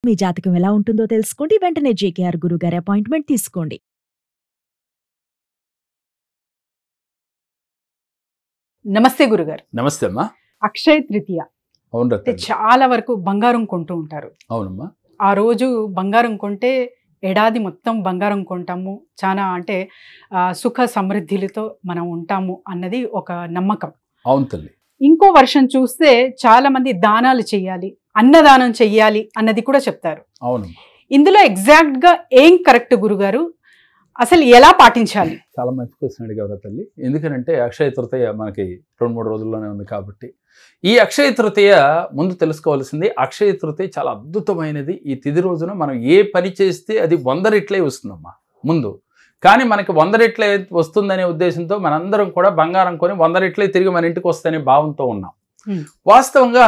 మీ జాతకం ఎలా ఉంటుందో తెలుసుకోండి. వెంటనే జేకేఆర్ గురుగారి అపాయింట్మెంట్ తీసుకోండి. నమస్తే గురుగారు. నమస్తే అమ్మా. అక్షయ తృతీయ చాలా వరకు బంగారం కొంటూ ఉంటారు. అవునమ్మా. ఆ రోజు బంగారం కొంటే ఏడాది మొత్తం బంగారం కొంటాము, చాలా అంటే సుఖ సమృద్ధిలతో మనం ఉంటాము అన్నది ఒక నమ్మకం. అవును తల్లి. ఇంకో వర్షం చూస్తే చాలా మంది దానాలు చెయ్యాలి, అన్నదానం చెయ్యాలి అన్నది కూడా చెప్తారు. అవును. ఇందులో ఎగ్జాక్ట్ గా ఏం కరెక్ట్ గురుగారు, అసలు ఎలా పాటించాలి? చాలా మంచి క్వశ్చన్ అడిగారు తల్లి. ఎందుకనంటే అక్షయ తృతీయ మనకి 2-3 రోజుల్లోనే ఉంది కాబట్టి ఈ అక్షయ తృతీయ ముందు తెలుసుకోవాల్సింది. అక్షయ తృతీయ చాలా అద్భుతమైనది. ఈ తిథి రోజున మనం ఏ పని చేస్తే అది 100 రెట్లే వస్తుందమ్మా ముందు. కానీ మనకి 100 రెట్లే వస్తుందనే ఉద్దేశంతో మనందరం కూడా బంగారం కొని 100 రెట్లే తిరిగి మన ఇంటికి వస్తేనే భావంతో ఉన్నాం. వాస్తవంగా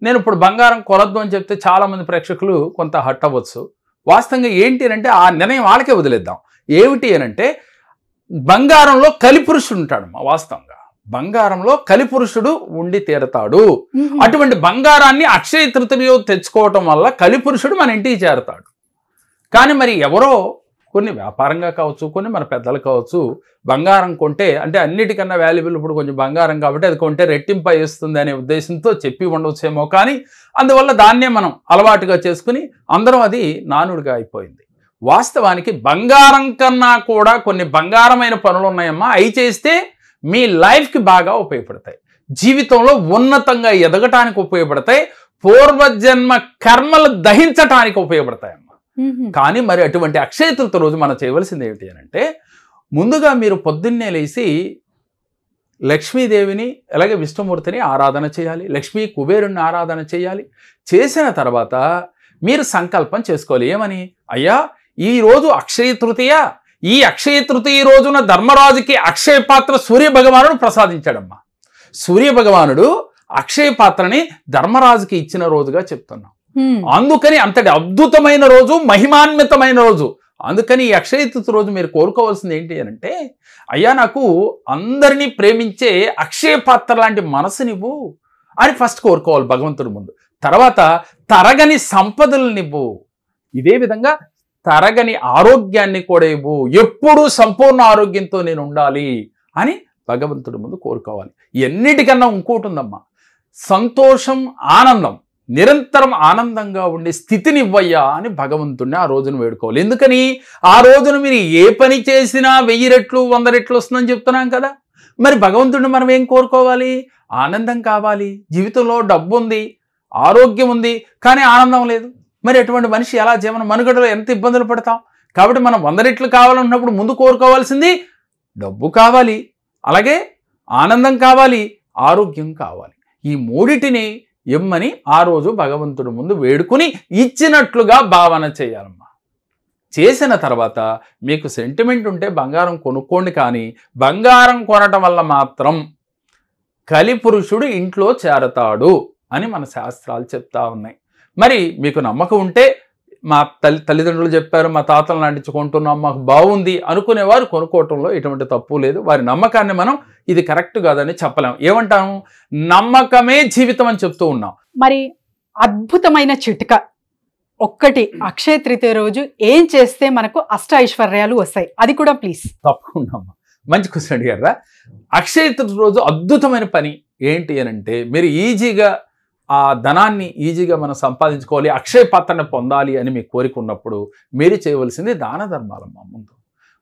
నేను ఇప్పుడు బంగారం కొనద్దు అని చెప్తే చాలా మంది ప్రేక్షకులు కొంత హట్ అవ్వచ్చు. వాస్తవంగా ఏంటి అంటే ఆ నిర్ణయం వాళ్ళకే వదిలేద్దాం. ఏమిటి అనంటే బంగారంలో కలిపురుషుడు ఉంటాడమ్మా. వాస్తవంగా బంగారంలో కలిపురుషుడు ఉండి తీరతాడు. అటువంటి బంగారాన్ని అక్షయ తృతీయలో తెచ్చుకోవటం వల్ల కలిపురుషుడు మన ఇంటికి చేరతాడు. కానీ మరి ఎవరో కొన్ని వ్యాపారంగా కావచ్చు, కొన్ని మన పెద్దలు కావచ్చు, బంగారం కొంటే అంటే అన్నిటికన్నా వాల్యుబుల్ ఇప్పుడు కొంచెం బంగారం కాబట్టి అది కొంటే రెట్టింపు అయ్యేస్తుంది అనే ఉద్దేశంతో చెప్పి ఉండవచ్చేమో. కానీ అందువల్ల దాన్నే మనం అలవాటుగా చేసుకుని అందరం అది నానుడిగా అయిపోయింది. వాస్తవానికి బంగారం కన్నా కూడా కొన్ని బంగారమైన పనులు ఉన్నాయమ్మా. అవి చేస్తే మీ లైఫ్కి బాగా ఉపయోగపడతాయి, జీవితంలో ఉన్నతంగా ఎదగటానికి ఉపయోగపడతాయి, పూర్వజన్మ కర్మలు దహించటానికి ఉపయోగపడతాయమ్మా. కానీ మరి అటువంటి అక్షయ తృతీయ రోజు మనం చేయవలసింది ఏమిటి అని అంటే ముందుగా మీరు పొద్దున్నే లేచి లక్ష్మీదేవిని అలాగే విష్ణుమూర్తిని ఆరాధన చేయాలి, లక్ష్మీ కుబేరుని ఆరాధన చేయాలి. చేసిన తర్వాత మీరు సంకల్పం చేసుకోవాలి. ఏమని? అయ్యా ఈరోజు అక్షయ తృతీయ, ఈ అక్షయ తృతీయ రోజున ధర్మరాజుకి అక్షయ పాత్ర సూర్య భగవానుడు ప్రసాదించాడమ్మా. సూర్య భగవానుడు అక్షయ పాత్రని ధర్మరాజుకి ఇచ్చిన రోజుగా చెప్తున్నాం. అందుకని అంతటి అద్భుతమైన రోజు, మహిమాన్వితమైన రోజు. అందుకని ఈ అక్షయ తృతీయ రోజు మీరు కోరుకోవాల్సింది ఏంటి అని అంటే అయ్యా నాకు అందరినీ ప్రేమించే అక్షయ పాత్ర లాంటి మనసునివ్వు అని ఫస్ట్ కోరుకోవాలి భగవంతుడి ముందు. తర్వాత తరగని సంపదలనివ్వు, ఇదే విధంగా తరగని ఆరోగ్యాన్ని కూడా ఇవ్వు, ఎప్పుడూ సంపూర్ణ ఆరోగ్యంతో నేను ఉండాలి అని భగవంతుడి ముందు కోరుకోవాలి. ఎన్నిటికన్నా ఇంకోటి ఉందమ్మా, సంతోషం, ఆనందం, నిరంతరం ఆనందంగా ఉండే స్థితిని ఇవ్వయ్యా అని భగవంతుడిని ఆ రోజును వేడుకోవాలి. ఎందుకని? ఆ రోజున మీరు ఏ పని చేసినా 1000 రెట్లు 100 రెట్లు వస్తుందని చెప్తున్నాం కదా. మరి భగవంతుడిని మనం ఏం కోరుకోవాలి? ఆనందం కావాలి. జీవితంలో డబ్బు ఉంది, ఆరోగ్యం ఉంది, కానీ ఆనందం లేదు. మరి అటువంటి మనిషి ఎలా జీవన మనుగడలో ఎంత ఇబ్బందులు పడతాం. కాబట్టి మనం 100 రెట్లు కావాలన్నప్పుడు ముందు కోరుకోవాల్సింది డబ్బు కావాలి, అలాగే ఆనందం కావాలి, ఆరోగ్యం కావాలి. ఈ మూడిటిని ఇమ్మని ఆ రోజు భగవంతుడి ముందు వేడుకుని ఇచ్చినట్లుగా భావన చేయాలమ్మా. చేసిన తర్వాత మీకు సెంటిమెంట్ ఉంటే బంగారం కొనుక్కోండి, కానీ బంగారం కొనటం వల్ల మాత్రం కలిపురుషుడు ఇంట్లో చేరతాడు అని మన శాస్త్రాలు చెప్తా ఉన్నాయి. మరి మీకు నమ్మకం ఉంటే మా తల్లిదండ్రులు చెప్పారు, మా తాతలు నాటించుకుంటున్నాం, మాకు బాగుంది అనుకునేవారు కొనుక్కోవటంలో ఎటువంటి తప్పు లేదు. వారి నమ్మకాన్ని మనం ఇది కరెక్ట్ కాదని చెప్పలేము. ఏమంటాము? నమ్మకమే జీవితం అని చెప్తూ ఉన్నాం. మరి అద్భుతమైన చిట్కా ఒక్కటి, అక్షయ తృతీయ రోజు ఏం చేస్తే మనకు అష్ట ఐశ్వర్యాలు వస్తాయి, అది కూడా ప్లీజ్. తప్పకుండా అమ్మా, మంచి క్వశ్చన్ అడిగారా. అక్షయ తృతీయ రోజు అద్భుతమైన పని ఏంటి అని అంటే మీరు ఈజీగా ఆ ధనాన్ని ఈజీగా మనం సంపాదించుకోవాలి, అక్షయ పాత్రను పొందాలి అని మీకు కోరిక ఉన్నప్పుడు మీరు చేయవలసింది దాన ధర్మాలమ్మా. ముందు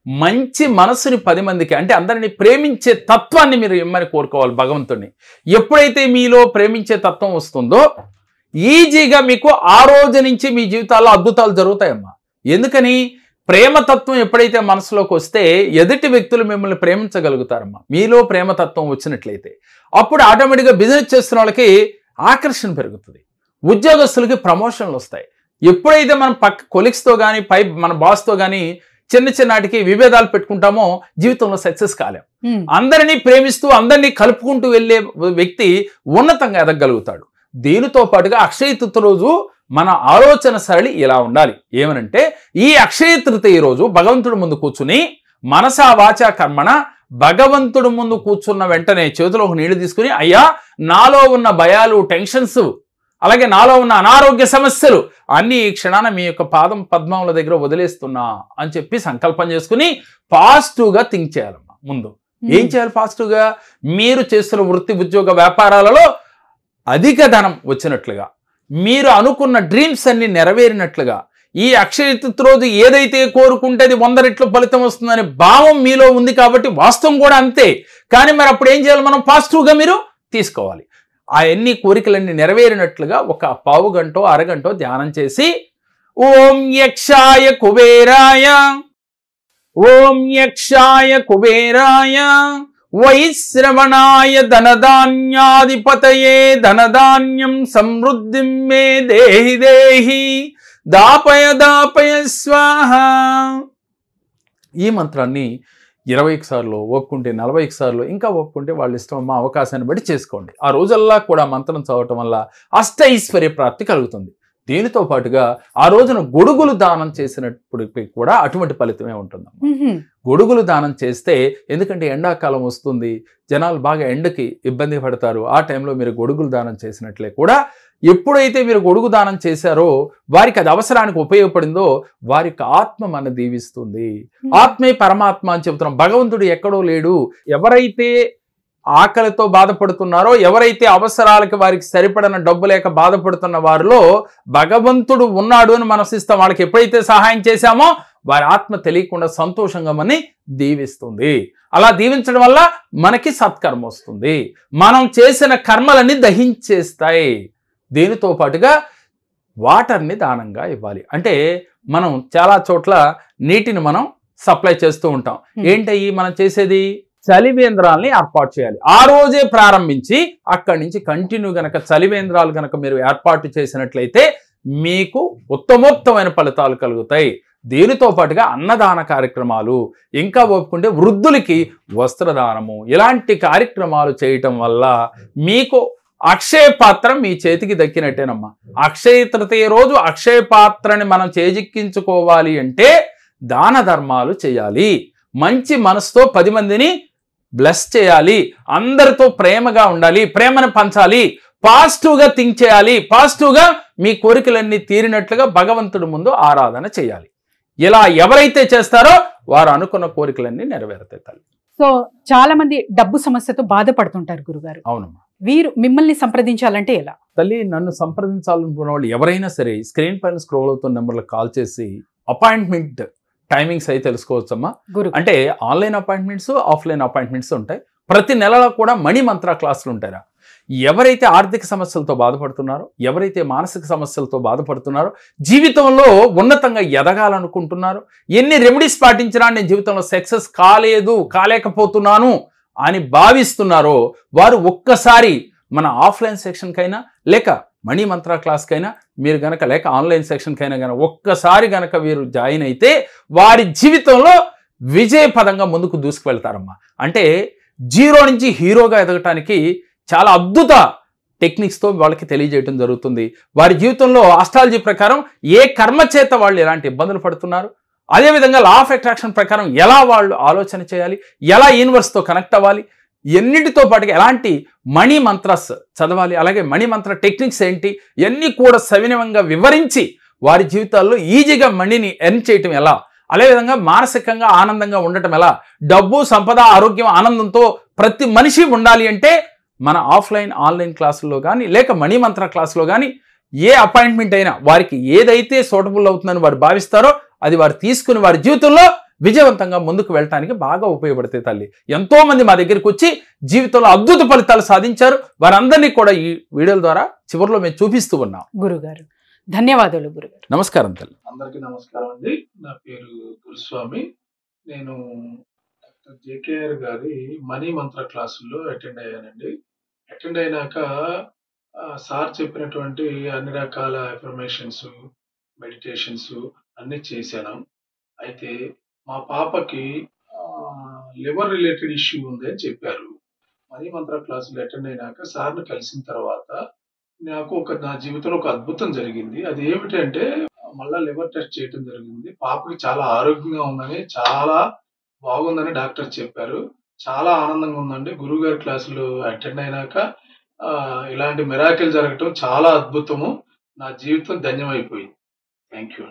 మంచి మనసుని 10 మందికి అంటే అందరినీ ప్రేమించే తత్వాన్ని మీరు ఇమ్మని కోరుకోవాలి భగవంతుడిని. ఎప్పుడైతే మీలో ప్రేమించే తత్వం వస్తుందో ఈజీగా మీకు ఆ రోజు నుంచి మీ జీవితాల్లో అద్భుతాలు జరుగుతాయమ్మా. ఎందుకని? ప్రేమతత్వం ఎప్పుడైతే మనసులోకి వస్తే ఎదుటి వ్యక్తులు మిమ్మల్ని ప్రేమించగలుగుతారమ్మా. మీలో ప్రేమతత్వం వచ్చినట్లయితే అప్పుడు ఆటోమేటిక్గా బిజినెస్ చేస్తున్న వాళ్ళకి ఆకర్షణ పెరుగుతుంది, ఉద్యోగస్తులకి ప్రమోషన్లు వస్తాయి. ఎప్పుడైతే మనం పక్క కొలీగ్స్తో కానీ మన బాస్తో కానీ చిన్నటికి విభేదాలు పెట్టుకుంటామో జీవితంలో సక్సెస్ కాలేం. అందరినీ ప్రేమిస్తూ అందరినీ కలుపుకుంటూ వెళ్ళే వ్యక్తి ఉన్నతంగా ఎదగలుగుతాడు. దీనితో పాటుగా అక్షయ తృతీయ రోజు మన ఆలోచన సరళి ఇలా ఉండాలి. ఏమనంటే ఈ అక్షయ తృతీయ రోజు భగవంతుడి ముందు కూర్చుని మనసా వాచా కర్మణ భగవంతుడి ముందు కూర్చున్న వెంటనే చేతిలో ఒక నీళ్లు తీసుకుని అయ్యా నాలో ఉన్న భయాలు, టెన్షన్స్ అలాగే నాలో ఉన్న అనారోగ్య సమస్యలు అన్ని ఈ క్షణాన మీ యొక్క పాదం పద్మముల దగ్గర వదిలేస్తున్నా అని చెప్పి సంకల్పం చేసుకుని పాజిటివ్గా థింక్ చేయాలమ్మా. ముందు ఏం చేయాలి పాజిటివ్గా? మీరు చేస్తున్న వృత్తి ఉద్యోగ వ్యాపారాలలో అధిక ధనం వచ్చినట్లుగా, మీరు అనుకున్న డ్రీమ్స్ అన్ని నెరవేరినట్లుగా, ఈ అక్షయ తృతీయ రోజు ఏదైతే కోరుకుంటే అది 100 రెట్లు ఫలితం వస్తుందనే భావం మీలో ఉంది కాబట్టి వాస్తవం కూడా అంతే. కానీ మరి అప్పుడు ఏం చేయాలి? మనం పాజిటివ్గా మీరు తీసుకోవాలి. ఆ ఎన్ని కోరికలన్నీ నెరవేరినట్లుగా ఒక పావు గంటో అరగంటో ధ్యానం చేసి ఓం యక్షాయ కుబేరాయ, ఓం యక్షాయ కుబేరాయ వైశ్రవణాయ ధనధాన్యాధిపతయే ధనధాన్యం సమృద్ధిం మే దేహి దేహి దాపయ దాపయ స్వాహ. ఈ మంత్రాన్ని 20 సార్లు ఒప్పుకుంటే 40 సార్లు, ఇంకా ఒప్పుకుంటే వాళ్ళ ఇష్టం, మా అవకాశాన్ని బట్టి చేసుకోండి. ఆ రోజల్లా కూడా మంత్రం చదవటం వల్ల అష్టైశ్వర్య ప్రాప్తి కలుగుతుంది. దీనితో పాటుగా ఆ రోజున గొడుగులు దానం చేసినప్పటికీ కూడా అటువంటి ఫలితమే ఉంటుంది. గొడుగులు దానం చేస్తే, ఎందుకంటే ఎండాకాలం వస్తుంది, జనాలు బాగా ఎండకి ఇబ్బంది పడతారు, ఆ టైంలో మీరు గొడుగులు దానం చేసినట్లే కూడా ఎప్పుడైతే మీరు గొడుగు దానం చేశారో వారికి అది అవసరానికి ఉపయోగపడిందో వారికి ఆత్మ మన దీవిస్తుంది. ఆత్మే పరమాత్మ అని చెబుతున్నాం. భగవంతుడు ఎక్కడో లేడు. ఎవరైతే ఆకలితో బాధపడుతున్నారో, ఎవరైతే అవసరాలకి వారికి సరిపడిన డబ్బు లేక బాధపడుతున్న వారిలో భగవంతుడు ఉన్నాడు అని మనసిస్తాం. వాళ్ళకి ఎప్పుడైతే సహాయం చేశామో వారి ఆత్మ తెలియకుండా సంతోషంగా మనని దీవిస్తుంది. అలా దీవించడం వల్ల మనకి సత్కర్మ వస్తుంది. మనం చేసిన కర్మలన్నీ దహించేస్తాయి. దీనితో పాటుగా వాటర్ని దానంగా ఇవ్వాలి. అంటే మనం చాలా చోట్ల నీటిని మనం సప్లై చేస్తూ ఉంటాం. ఏంటయ్యి మనం చేసేది? చలివేంద్రాలని ఏర్పాటు చేయాలి. ఆ రోజే ప్రారంభించి అక్కడి నుంచి కంటిన్యూ గనక చలివేంద్రాలు గనక మీరు ఏర్పాటు చేసినట్లయితే మీకు ఉత్తమోత్తమైన ఫలితాలు కలుగుతాయి. దీనితో పాటుగా అన్నదాన కార్యక్రమాలు, ఇంకా ఒప్పుకుంటే వృద్ధులకి వస్త్రదానము, ఇలాంటి కార్యక్రమాలు చేయటం వల్ల మీకు అక్షయ పాత్ర మీ చేతికి దక్కినట్టేనమ్మా. అక్షయ తృతీయ రోజు అక్షయ పాత్రని మనం చేజిక్కించుకోవాలి అంటే దాన ధర్మాలు చేయాలి. మంచి మనసుతో 10 మందిని బ్లెస్ చేయాలి. అందరితో ప్రేమగా ఉండాలి, ప్రేమను పంచాలి, పాజిటివ్గా థింక్ చేయాలి, పాజిటివ్గా మీ కోరికలన్నీ తీరినట్లుగా భగవంతుడి ముందు ఆరాధన చేయాలి. ఇలా ఎవరైతే చేస్తారో వారు అనుకున్న కోరికలన్నీ నెరవేరుతాయి తల్లి. సో చాలా మంది డబ్బు సమస్యతో బాధపడుతుంటారు గురుగారు. అవునమ్మా. వీరు మిమ్మల్ని సంప్రదించాలంటే ఎలా? తల్లి, నన్ను సంప్రదించాలనుకున్న వాళ్ళు ఎవరైనా సరే స్క్రీన్ పైన స్క్రోల్ అవుతున్న నెంబర్లకు కాల్ చేసి అపాయింట్మెంట్ టైమింగ్స్ అయితే తెలుసుకోవచ్చమ్మా. అంటే ఆన్లైన్ అపాయింట్మెంట్స్, ఆఫ్లైన్ అపాయింట్మెంట్స్ ఉంటాయి. ప్రతి నెలలో కూడా మణి మంత్ర క్లాసులు ఉంటాయి. ఎవరైతే ఆర్థిక సమస్యలతో బాధపడుతున్నారో, ఎవరైతే మానసిక సమస్యలతో బాధపడుతున్నారో, జీవితంలో ఉన్నతంగా ఎదగాలనుకుంటున్నారో, ఎన్ని రెమెడీస్ పాటించినా నేను జీవితంలో సక్సెస్ కాలేకపోతున్నాను అని భావిస్తున్నారో వారు ఒక్కసారి మన ఆఫ్లైన్ సెక్షన్కైనా లేక మణి మంత్ర క్లాస్కైనా మీరు గనక, లేక ఆన్లైన్ సెక్షన్కైనా గనక ఒక్కసారి గనక వీరు జాయిన్ అయితే వారి జీవితంలో విజయపదంగా ముందుకు దూసుకువెళ్తారమ్మా. అంటే జీరో నుంచి హీరోగా ఎదగటానికి చాలా అద్భుత టెక్నిక్స్తో వాళ్ళకి తెలియజేయడం జరుగుతుంది. వారి జీవితంలో ఆస్ట్రాలజీ ప్రకారం ఏ కర్మ చేత వాళ్ళు ఎలాంటి ఇబ్బందులు పడుతున్నారు, అదేవిధంగా లా ఆఫ్ అట్రాక్షన్ ప్రకారం ఎలా వాళ్ళు ఆలోచన చేయాలి, ఎలా యూనివర్స్తో కనెక్ట్ అవ్వాలి, ఎన్నిటితో పాటుగా ఎలాంటి మణి మంత్రస్ చదవాలి, అలాగే మణి మంత్ర టెక్నిక్స్ ఏంటి, ఇవన్నీ కూడా సవినయంగా వివరించి వారి జీవితాల్లో ఈజీగా మణిని ఎర్న్ చేయటం ఎలా, అదేవిధంగా మానసికంగా ఆనందంగా ఉండటం ఎలా, డబ్బు, సంపద, ఆరోగ్యం, ఆనందంతో ప్రతి మనిషి ఉండాలి అంటే మన ఆఫ్లైన్ ఆన్లైన్ క్లాసుల్లో కానీ లేక మణి మంత్ర క్లాసులో కానీ ఏ అపాయింట్మెంట్ అయినా వారికి ఏదైతే సూటబుల్ అవుతుందని వారు భావిస్తారో అది వారు తీసుకుని వారి జీవితంలో విజయవంతంగా ముందుకు వెళ్ళటానికి బాగా ఉపయోగపడతాయి తల్లి. ఎంతో మంది మా దగ్గరికి వచ్చి జీవితంలో అద్భుత ఫలితాలు సాధించారు. వారందరినీ కూడా ఈ వీడియోల ద్వారా చివరిలో మేము చూపిస్తూ ఉన్నాం. గురుగారు ధన్యవాదాలు. గురుగారు నమస్కారం తల్లి. అందరికీ నమస్కారం అండి. నా పేరు గురుస్వామి. నేను డాక్టర్ జేకేఆర్ గారి మనీ మంత్ర క్లాసుల్లో అటెండ్ అయ్యానండి. అటెండ్ అయినాక సార్ చెప్పినటువంటి అన్ని రకాల అఫర్మేషన్స్, మెడిటేషన్స్ అన్నీ చేశాను. అయితే మా పాపకి లివర్ రిలేటెడ్ ఇష్యూ ఉంది అని చెప్పారు. మనీ మంత్ర క్లాసులు అటెండ్ అయినాక సార్ని కలిసిన తర్వాత నాకు నా జీవితంలో ఒక అద్భుతం జరిగింది. అది ఏమిటంటే మళ్ళా లివర్ టెస్ట్ చేయడం జరిగింది. పాపకి చాలా ఆరోగ్యంగా ఉందని, చాలా బాగుందని డాక్టర్ చెప్పారు. చాలా ఆనందంగా ఉందండి. గురువుగారి క్లాసులు అటెండ్ అయినాక ఇలాంటి మిరాకిల్ జరగటం చాలా అద్భుతము. నా జీవితం ధన్యమైపోయింది. Thank you.